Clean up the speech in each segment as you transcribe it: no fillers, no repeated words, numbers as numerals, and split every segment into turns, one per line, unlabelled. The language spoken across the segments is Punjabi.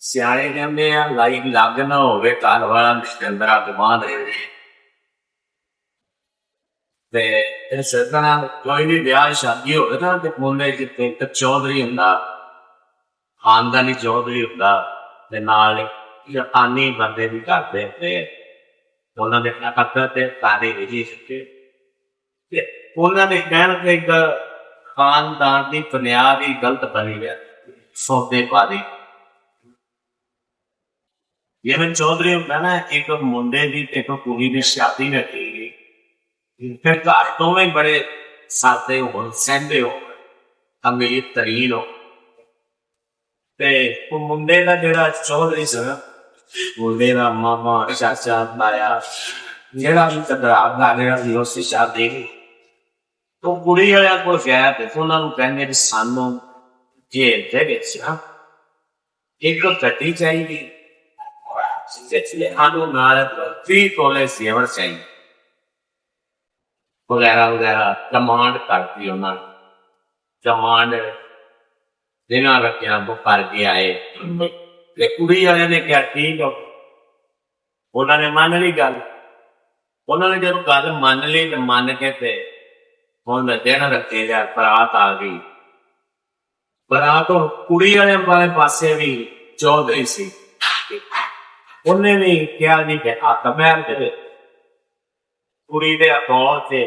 ਸਿਆਣੇ ਕਹਿੰਦੇ ਆ ਲਾਈਟ ਲੱਗ ਨਾ ਹੋਵੇ ਘਰ ਵਾਲਾ ਸਿਲੰਡਰ ਅੱਗ ਬਾਂਹ ਦੇ ਤੇ ਇਸ ਤਰ੍ਹਾਂ ਕੋਈ ਵੀ ਵਿਆਹ ਸ਼ਾਦੀ ਹੋਵੇ ਨਾ ਤੇ ਮੁੰਡੇ ਜਿੱਤੇ ਇੱਕ ਚੌਧਰੀ ਹੁੰਦਾ, ਖਾਨਦਾਨੀ ਚੌਧਰੀ ਹੁੰਦਾ ਤੇ ਨਾਲ ਜਾਪਾਨੀ ਬੰਦੇ ਵੀ ਕਰਦੇ ਤੇ ਉਹਨਾਂ ਦੇ ਪੱਤਰ ਤੇ ਸਾਰੇ ਜੀ ਸਿੱਕੇ ਤੇ ਉਹਨਾਂ ਨੇ ਕਹਿਣ ਕਿ ਇੱਕ ਖਾਨਦਾਨ ਦੀ ਬੁਨਿਆਦ ਹੀ ਗਲਤ ਬਣੀ ਹੈ ਸੌਦੇ ਪਾਦੀ। ਜਿਵੇਂ ਚੌਧਰੀ ਹੁੰਦਾ ਨਾ, ਇੱਕ ਮੁੰਡੇ ਦੀ ਤੇ ਇੱਕ ਕੁੜੀ ਦੀ ਸ਼ਾਦੀ ਰੱਖੀ ਗਈ, ਫਿਰ ਘਰ ਤੋਂ ਵੀ ਬੜੇ ਸਾਦੇ ਹੋਣ, ਸਹਿੰਦੇ ਹੋ, ਅਮੀਰ ਤਰੀਨ ਹੋ ਤੇ ਉਹ ਮੁੰਡੇ ਦਾ ਜਿਹੜਾ ਚੌਧਰੀ ਸੀ ਨਾ, ਮੁੰਡੇ ਦਾ ਮਾਮਾ ਚਾਚਾ ਤਾਇਆ ਜਿਹੜਾ ਵੀ ਕਦਰਾ ਰਿਹਾ ਸੀ ਉਸ ਸ਼ਾਦੀ ਦੀ, ਉਹ ਕੁੜੀ ਵਾਲਿਆਂ ਕੋਲ ਗਿਆ ਤੇ ਉਹਨਾਂ ਨੂੰ ਕਹਿੰਦੇ ਵੀ ਸਾਨੂੰ ਜੇਲ੍ਹ ਦੇ ਵਿੱਚ ਨਾ ਇੱਕ ਗੱਡੀ ਚਾਹੀਦੀ, ਸਾਨੂੰ ਨਾਲ 30 ਤੋਲੇ ਜ਼ੇਵਰ ਚਾਹੀਦੇ ਵਗੈਰਾ ਵਗੈਰਾ ਡਿਮਾਂਡ ਕਰਤੀ ਉਹਨਾਂ ਨੇ। ਡਿਮਾਂਡ ਦਿਨਾਂ ਰੱਖਿਆ ਉਹ ਕਰਕੇ ਆਏ ਤੇ ਕੁੜੀ ਵਾਲਿਆਂ ਨੇ ਕਿਹਾ ਠੀਕ ਆ, ਉਹਨਾਂ ਨੇ ਮੰਨ ਲਈ ਗੱਲ। ਉਹਨਾਂ ਨੇ ਜਦੋਂ ਗੱਲ ਮੰਨ ਲਈ ਤੇ ਮੰਨ ਕੇ ਤੇ ਹੁਣ ਦਿਨ ਰੱਖੇ ਜਾ ਬਰਾਤ ਆ ਗਈ। ਬਰਾਤ ਕੁੜੀ ਵਾਲੇ ਪਾਸੇ ਵੀ ਚੌਧਰੀ ਸੀ, ਉਹਨੇ ਵੀ ਕਿਹਾ ਨਹੀਂ ਕਿ ਹੱਥ ਮਹਿਲ ਦੇ ਕੁੜੀ ਦੇ ਅਕਾਊਂਟ ਤੇ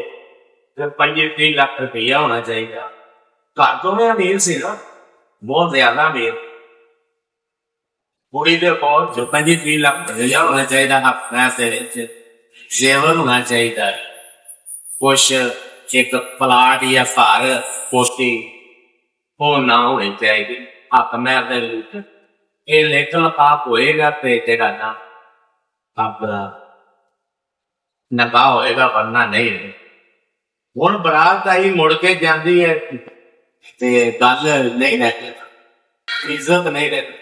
25-30 ਲੱਖ ਰੁਪਈਆ ਹੋਣਾ ਚਾਹੀਦਾ। ਘਰ ਤੋਂ ਮੈਂ ਅਮੀਰ ਸੀ ਨਾ, ਬਹੁਤ ਜ਼ਿਆਦਾ ਅਮੀਰ। ਕੁੜੀ ਦੇ ਅਕਾਊਂਟ 'ਚ 25-30 ਲੱਖ ਰੁਪਈਆ ਹੋਣਾ ਚਾਹੀਦਾ, ਹੱਥ ਪੈਸੇ ਵਿੱਚ ਜ਼ੇਵਰ ਹੋਣਾ ਚਾਹੀਦਾ, ਕੁਛ ਇੱਕ ਪਲਾਟ ਜਾਂ ਘਰ ਕੋਠੀ ਉਹ ਨਾ ਹੋਣੀ ਚਾਹੀਦੀ ਹੱਥ ਮਹਿਲ ਦੇ ਵਿੱਚ। ਇਹ ਲੇਖਣ ਪਾਪ ਹੋਏਗਾ ਤੇ ਤੇਰਾ ਨਾ ਆਪਣਾ ਨਕਾ ਹੋਏਗਾ, ਵਰਨਾ ਨਹੀਂ। ਹੁਣ ਬਰਾਤ ਆਈ ਮੁੜ ਕੇ ਜਾਂਦੀ ਹੈ ਤੇ ਗੱਲ ਨਹੀਂ ਰਹਿੰਦੀ, ਇੱਜ਼ਤ ਨਹੀਂ ਰਹਿੰਦੀ।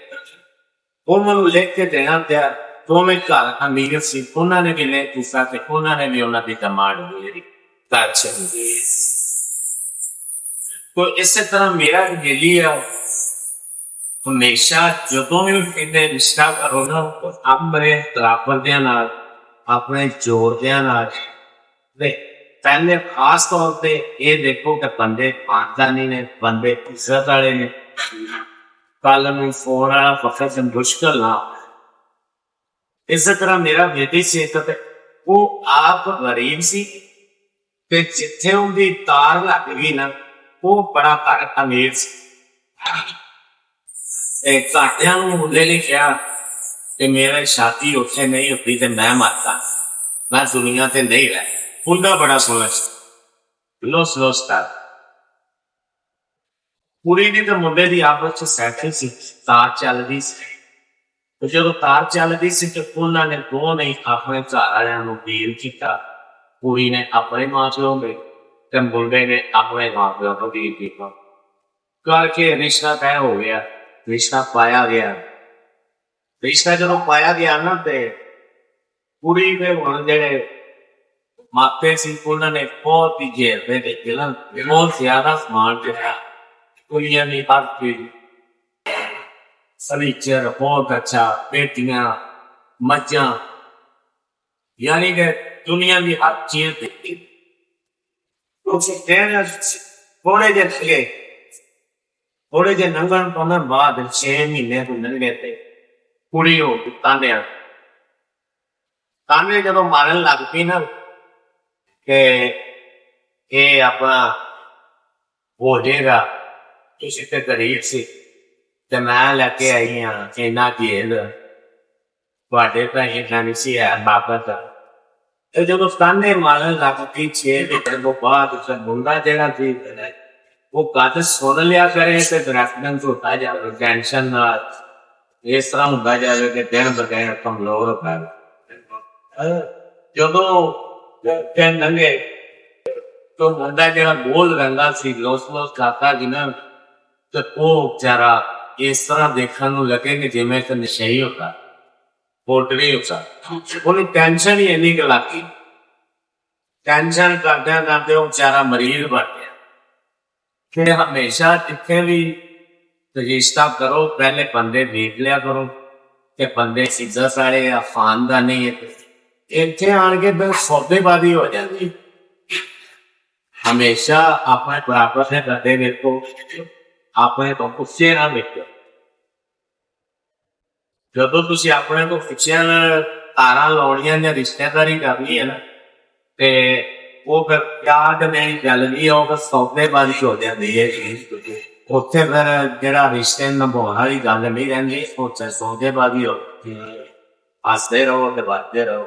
ਉਹ ਮੈਨੂੰ ਲਿਖ ਕੇ ਦੇਣਾ ਪਿਆ, ਦੋਵੇਂ ਘਰ ਅਮੀਰ ਸੀ, ਉਹਨਾਂ ਨੇ ਵੀ ਲੈ ਕੀਤਾ ਤੇ ਉਹਨਾਂ ਨੇ ਵੀ ਉਹਨਾਂ ਦੀ ਡਿਮਾਂਡ ਜਿਹੜੀ ਕਰ ਛੱਡੀ। ਕੋਈ ਇਸੇ ਤਰ੍ਹਾਂ ਮੇਰਾ ਹਵੇਲੀ ਆ, ਹਮੇਸ਼ਾ ਜਦੋਂ ਵੀ ਕਿਤੇ ਰਿਸ਼ਤਾ ਕਰੋ ਨਾ ਆਪਣੇ ਤਰਾਪਰਦਿਆਂ ਨਾਲ, ਆਪਣੇ ਜੋੜਦਿਆਂ ਨਾਲ, ਤੇ ਪਹਿਲੇ ਖਾਸ ਤੌਰ ਤੇ ਇਹ ਦੇਖੋ ਕਿ ਬੰਦੇ ਖਾਨਦਾਨੀ ਨੇ, ਬੰਦੇ ਇੱਜ਼ਤ ਵਾਲੇ ਨੇ, ਕੱਲ ਨੂੰ ਫੋਨ ਵਾਲਾ ਫਕਤ ਮੁਸ਼ਕਿਲ ਨਾ। ਇਸੇ ਤਰ੍ਹਾਂ ਮੇਰਾ ਬੇਟੀ ਸੀ ਤੇ ਉਹ ਆਪ ਗਰੀਬ ਸੀ ਤੇ ਜਿੱਥੇ ਉਹਦੀ ਤਾਰ ਲੱਗ ਗਈ ਨਾ, ਉਹ ਬੜਾ ਘਰ ਅਮੀਰ ਸੀ। ਘਾਟਿਆਂ ਨੂੰ ਮੁੰਡੇ ਨੇ ਕਿਹਾ ਕਿ ਮੇਰੀ ਸ਼ਾਦੀ ਉੱਥੇ ਨਹੀਂ ਹੁੰਦੀ ਤੇ ਮੈਂ ਮਰਦਾ, ਮੈਂ ਦੁਨੀਆ ਤੇ ਨਹੀਂ ਰਹਿ। ਮੁੰਡਾ ਬੜਾ ਸੋਹਣਾ ਸੀ, ਲੋਸ ਕਰ। ਕੁੜੀ ਦੀ ਤੇ ਮੁੰਡੇ ਦੀ ਆਪਸ ਚ ਸੈਟਿੰਗ ਸੀ, ਤਾਰ ਚੱਲਦੀ ਸੀ। ਤੇ ਜਦੋਂ ਤਾਰ ਚੱਲਦੀ ਸੀ ਤੇ ਉਹਨਾਂ ਨੇ ਦੋਵੇਂ ਆਪਣੇ ਘਰ ਵਾਲਿਆਂ ਨੂੰ ਡੀਲ ਕੀਤਾ। ਕੁੜੀ ਨੇ ਆਪਣੇ ਮਾਂ ਪਿਓ ਨੂੰ ਤੇ ਮੁੰਡੇ ਨੇ ਆਪਣੇ ਮਾਂ ਪਿਓ ਨੂੰ ਡੀਲ ਕੀਤਾ ਕਰਕੇ ਰਿਸ਼ਤਾ ਤੈਅ ਹੋ ਗਿਆ, ਰਿਸ਼ਤਾ ਪਾਇਆ ਗਿਆ। ਰਿਸ਼ਤਾ ਜਦੋਂ ਪਾਇਆ ਗਿਆ ਨਾ ਤੇ ਕੁੜੀ ਦੇ ਹੁਣ ਜਿਹੜੇ ਮਾਪੇ ਸੀ ਉਹਨਾਂ ਨੇ ਬਹੁਤ ਹੀ ਜੇਲ੍ਹ ਦੇ ਵਿੱਚ ਨਾ ਬਹੁਤ ਜ਼ਿਆਦਾ ਸਮਾਨ ਦਿੱਤਾ। ਕੁੜੀਆਂ ਦੀ ਹਰ ਚੀਜ਼ ਫਰਨੀਚਰ ਬਹੁਤ ਅੱਛਾ, ਪੇਟੀਆਂ, ਮੱਝਾਂ, ਯਾਨੀ ਕਿ ਦੁਨੀਆ ਦੀ ਹਰ ਚੀਜ਼ ਦਿੱਤੀ। ਥੋੜੇ ਜਿਹੇ ਲੰਘਣ ਤੋਂ ਬਾਅਦ 6 ਮਹੀਨੇ ਤੋਂ ਲੰਘੇ ਤੇ ਕੁੜੀ ਹੋ ਗਈ ਤਾਂਡਿਆਂ। ਤਾਂਡੇ ਜਦੋਂ ਮਾਰਨ ਲੱਗ ਪਈ ਨਾ ਕਿ ਇਹ ਆਪਣਾ ਹੋ ਜਾਏਗਾ, ਤੁਸੀਂ ਤੇ ਗਰੀਬ ਸੀ ਤੇ ਮੈਂ ਲੈ ਕੇ ਆਈ ਹਾਂ ਇਹਨਾਂ ਜੇਲ੍ਹ, ਤੁਹਾਡੇ ਤਾਂ ਇਹਨਾਂ ਨਹੀਂ ਸੀ ਹੈ ਬਾਬਾ ਦਾ। ਤੇ ਜਦੋਂ ਤਾਂਡੇ ਮਾਰਨ ਲੱਗ ਪਈ 6 ਮਹੀਨੇ ਤੋਂ ਬਾਅਦ ਮੁੰਡਾ ਜਿਹੜਾ ਸੀ ਉਹ ਗੱਲ ਸੁਣ ਲਿਆ ਕਰੇ ਤੇ ਦਰਖਤ ਹੁੰਦਾ ਜਾਵੇ, ਟੈਨਸ਼ਨ ਨਾਲ ਇਸ ਤਰ੍ਹਾਂ ਹੁੰਦਾ ਜਾਵੇ ਕਿ ਦਿਨ ਬਗੈਰ ਕਮਜ਼ੋਰ ਕਰ। ਜਦੋਂ ਦਿਨ ਲੰਘੇ ਤਾਂ ਮੁੰਡਾ ਜਿਹੜਾ ਬੋਲ ਰਹਿੰਦਾ ਸੀ, ਲੋਸ ਕਰਦਾ ਸੀ ਨਾ, ਤੇ ਉਹ ਵਿਚਾਰਾ ਇਸ ਤਰ੍ਹਾਂ ਦੇਖਣ ਨੂੰ ਲੱਗੇ ਕਿ ਜਿਵੇਂ ਕਿ ਨਸ਼ਈ ਹੁੰਦਾ, ਪੋਟਰੀ ਹੁੰਦਾ। ਉਹਨੂੰ ਟੈਨਸ਼ਨ ਹੀ ਇੰਨੀ ਕੁ ਲੱਗ ਗਈ, ਟੈਨਸ਼ਨ ਕਰਦਿਆਂ ਕਰਦੇ ਉਹ ਵਿਚਾਰਾ ਮਰੀਜ਼ ਬਣ ਗਿਆ। ਕਿ ਹਮੇਸ਼ਾ ਜਿੱਥੇ ਵੀ ਰਿਸ਼ਤਾ ਕਰੋ ਪਹਿਲੇ ਬੰਦੇ ਦੇਖ ਲਿਆ ਕਰੋ, ਕਿ ਬੰਦੇ ਇੱਜ਼ਤ ਵਾਲੇ ਆ, ਖਾਨਦਾਨੀ ਆ। ਇੱਥੇ ਆਣ ਕੇ ਫਿਰ ਸੌਦੇਬਾਜ਼ੀ ਹੋ ਜਾਂਦੀ। ਹਮੇਸ਼ਾ ਆਪਣੇ ਬਰਾਬਰ ਦੇ ਬੰਦੇ ਵੇਖੋ, ਆਪਣੇ ਤੋਂ ਉੱਚੇ ਨਾ ਵੇਖੋ। ਜਦੋਂ ਤੁਸੀਂ ਆਪਣੇ ਤੋਂ ਉੱਚਿਆਂ ਨਾਲ ਤਾਰਾਂ ਲਾਉਣੀਆਂ ਜਾਂ ਰਿਸ਼ਤੇਦਾਰੀ ਕਰਨੀ ਹੈ ਨਾ, ਤੇ ਉਹ ਫਿਰ ਪਿਆਰ ਨਹੀਂ ਗੱਲ ਨਹੀਂ, ਉਹ ਫਿਰ ਸੌਦੇਬਾਜ਼ੀ ਹੋ ਜਾਂਦੀ ਹੈ। ਉੱਥੇ ਫਿਰ ਜਿਹੜਾ ਰਿਸ਼ਤੇ ਨਿਭਾਉਣ ਵਾਲੀ ਗੱਲ ਨਹੀਂ ਰਹਿੰਦੀ, ਉੱਥੇ ਸੌਦੇਬਾਜ਼ੀ ਹੋ। ਹੱਸਦੇ ਰਹੋ ਤੇ ਵੱਧਦੇ ਰਹੋ।